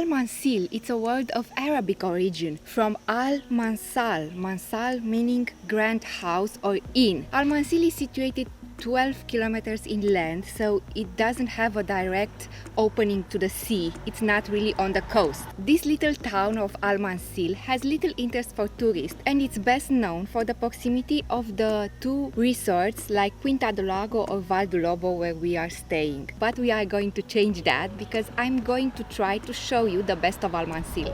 Almanzil, it's a word of Arabic origin, from Al-Mansal, Mansal meaning grand house or inn. Almanzil is situated 12 kilometers inland, so it doesn't have a direct opening to the sea. It's not really on the coast. This little town of Almanzil has little interest for tourists, and it's best known for the proximity of the two resorts like Quinta do Lago or Val do Lobo where we are staying. But we are going to change that because I'm going to try to show you the best of Almanzil.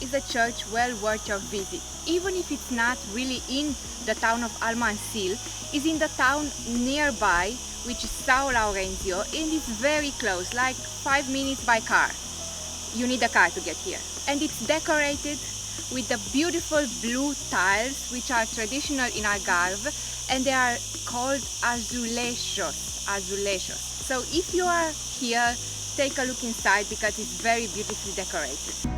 Is a church well worth your visit. Even if it's not really in the town of Almanzil, it's in the town nearby, which is São Lourenço, and it's very close, like 5 minutes by car. You need a car to get here. And it's decorated with the beautiful blue tiles, which are traditional in Algarve, and they are called azulejos. So if you are here, take a look inside because it's very beautifully decorated.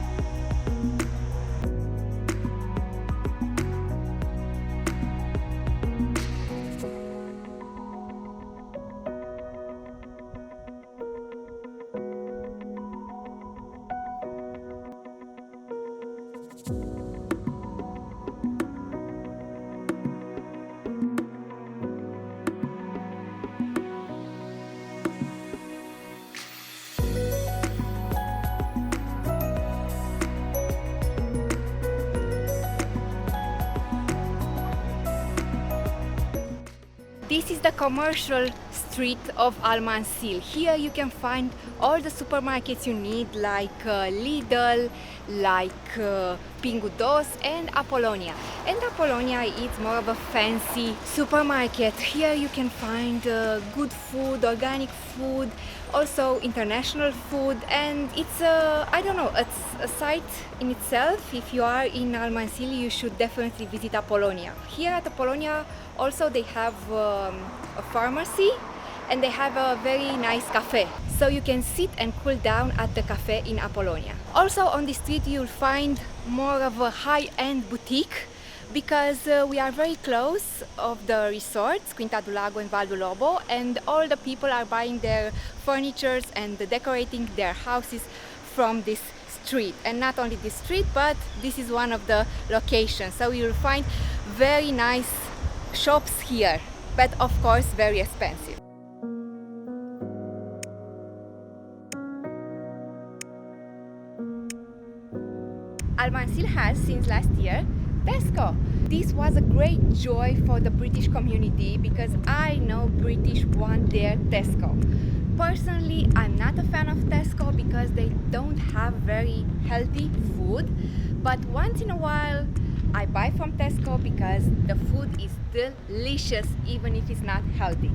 This is the commercial street of Almanzil. Here you can find all the supermarkets you need, like Lidl, like Pingo Doce and Apollonia. And Apollonia is more of a fancy supermarket. Here you can find good food, organic food, also international food, and it's it's a site in itself. If you are in Almanzil, you should definitely visit Apollonia. Here at Apollonia also they have a pharmacy and they have a very nice cafe, so you can sit and cool down at the cafe in Apollonia. Also on the street you'll find more of a high-end boutique because we are very close of the resorts Quinta do Lago and Val do Lobo, and all the people are buying their furnitures and decorating their houses from this street. And not only this street, but this is one of the locations, so you'll find very nice shops here, but of course very expensive. Almanzil has since last year Tesco. This was a great joy for the British community because I know British want their Tesco. Personally, I'm not a fan of Tesco because they don't have very healthy food, but once in a while I buy from Tesco because the food is delicious even if it's not healthy.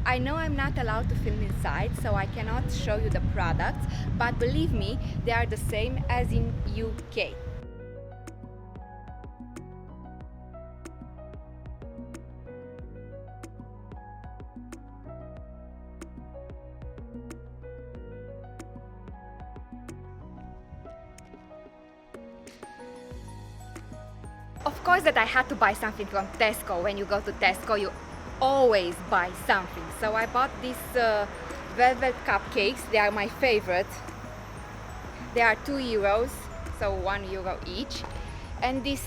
I know I'm not allowed to film inside, so I cannot show you the products, but believe me, they are the same as in UK. Of course that I had to buy something from Tesco. When you go to Tesco, you always buy something. So I bought these velvet cupcakes. They are my favorite. They are €2, so €1 each. And this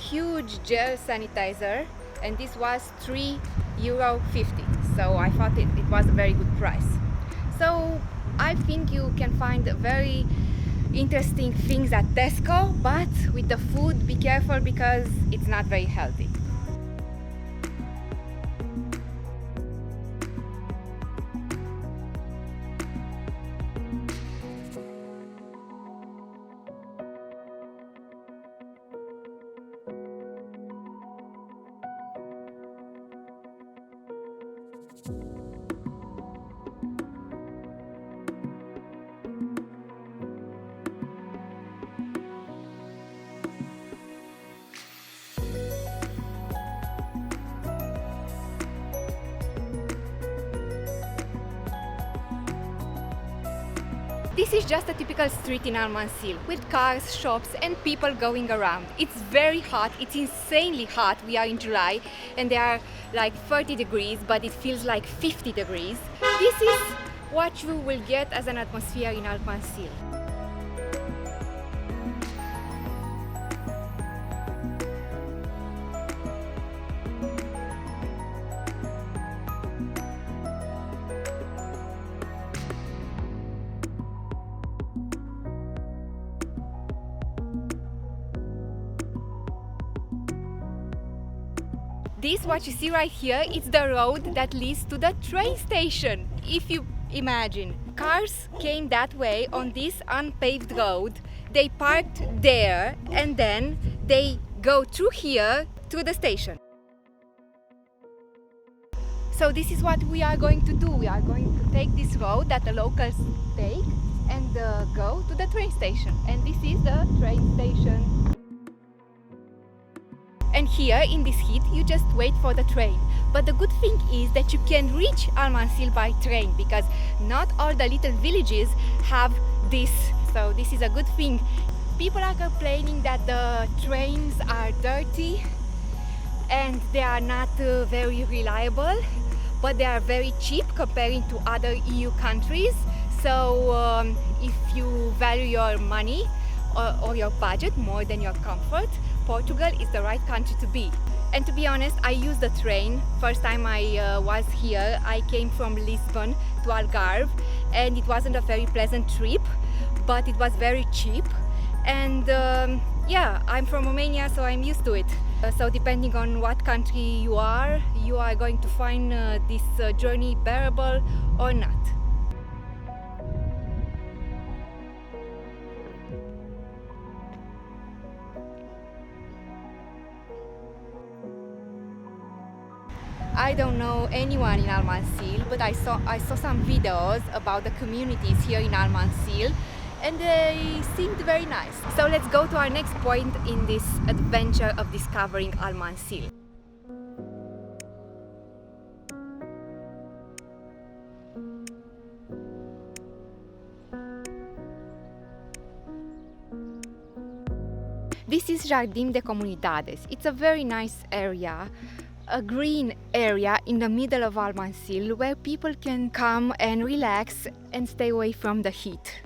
huge gel sanitizer, and this was €3.50. So I thought it was a very good price. So I think you can find very interesting things at Tesco, but with the food be careful because it's not very healthy. This is just a typical street in Almanzil with cars, shops and people going around. It's very hot, it's insanely hot. We are in July and there are like 30 degrees, but it feels like 50 degrees. This is what you will get as an atmosphere in Almanzil. This, what you see right here, it's the road that leads to the train station. If you imagine, cars came that way on this unpaved road, they parked there and then they go through here to the station. So this is what we are going to do. We are going to take this road that the locals take and go to the train station. And this is the train station. And here in this heat you just wait for the train. But the good thing is that you can reach Almanzil by train because not all the little villages have this. So this is a good thing. People are complaining that the trains are dirty and they are not very reliable, but they are very cheap comparing to other EU countries. So if you value your money or your budget more than your comfort, Portugal is the right country to be. And to be honest, I used the train. First time I was here, I came from Lisbon to Algarve and it wasn't a very pleasant trip, but it was very cheap. And yeah, I'm from Romania, so I'm used to it. So depending on what country you are going to find this journey bearable or not. I don't know anyone in Almanzil, but I saw some videos about the communities here in Almanzil and they seemed very nice. So let's go to our next point in this adventure of discovering Almanzil. This is Jardim De Comunidades. It's a very nice area, a green area in the middle of Almanzil where people can come and relax and stay away from the heat.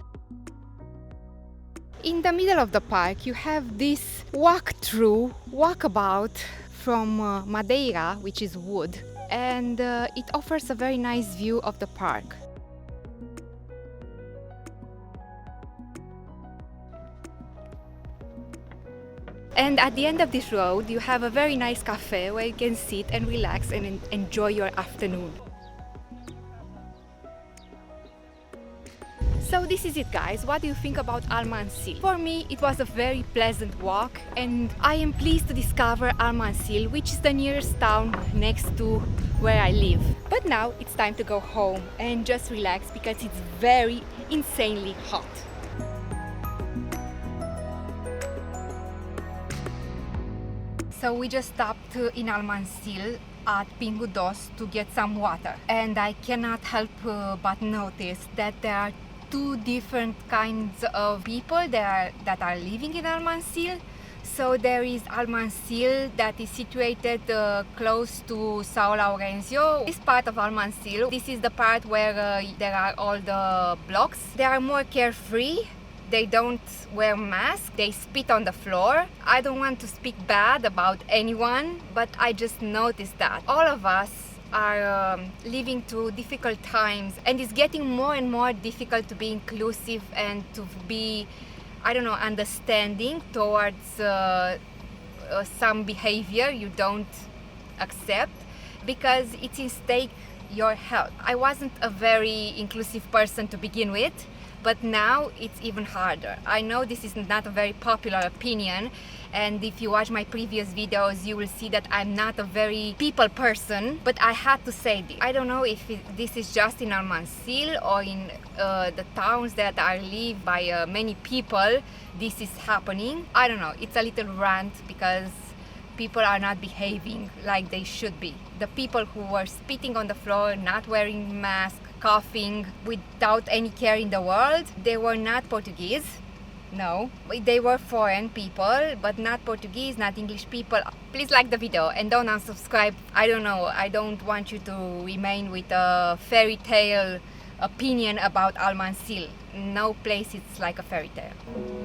In the middle of the park you have this walkabout from Madeira, which is wood, and it offers a very nice view of the park. And at the end of this road you have a very nice cafe where you can sit and relax and enjoy your afternoon. So this is it, guys. What do you think about Almanzil? For me it was a very pleasant walk and I am pleased to discover Almanzil, which is the nearest town next to where I live. But now it's time to go home and just relax because it's very insanely hot. So we just stopped in Almanzil at Pingu Dos to get some water, and I cannot help but notice that there are two different kinds of people that are living in Almanzil. So there is Almanzil that is situated close to São Lourenço. This part of Almanzil, this is the part where there are all the blocks. They are more carefree. They don't wear masks, they spit on the floor. I don't want to speak bad about anyone, but I just noticed that all of us are living through difficult times and it's getting more and more difficult to be inclusive and to be, I don't know, understanding towards some behavior you don't accept because it's in stake your health. I wasn't a very inclusive person to begin with, but now it's even harder. I know this is not a very popular opinion, and if you watch my previous videos you will see that I'm not a very people person, but I had to say this. I don't know if this is just in Almanzil or in the towns that are lived by many people this is happening. I don't know, it's a little rant because people are not behaving like they should be. The people who were spitting on the floor, not wearing masks, coughing without any care in the world. They were not Portuguese. No, they were foreign people, but not Portuguese, not English people. Please like the video and don't unsubscribe. I don't know, I don't want you to remain with a fairy tale opinion about Almanzil. No place it's like a fairy tale.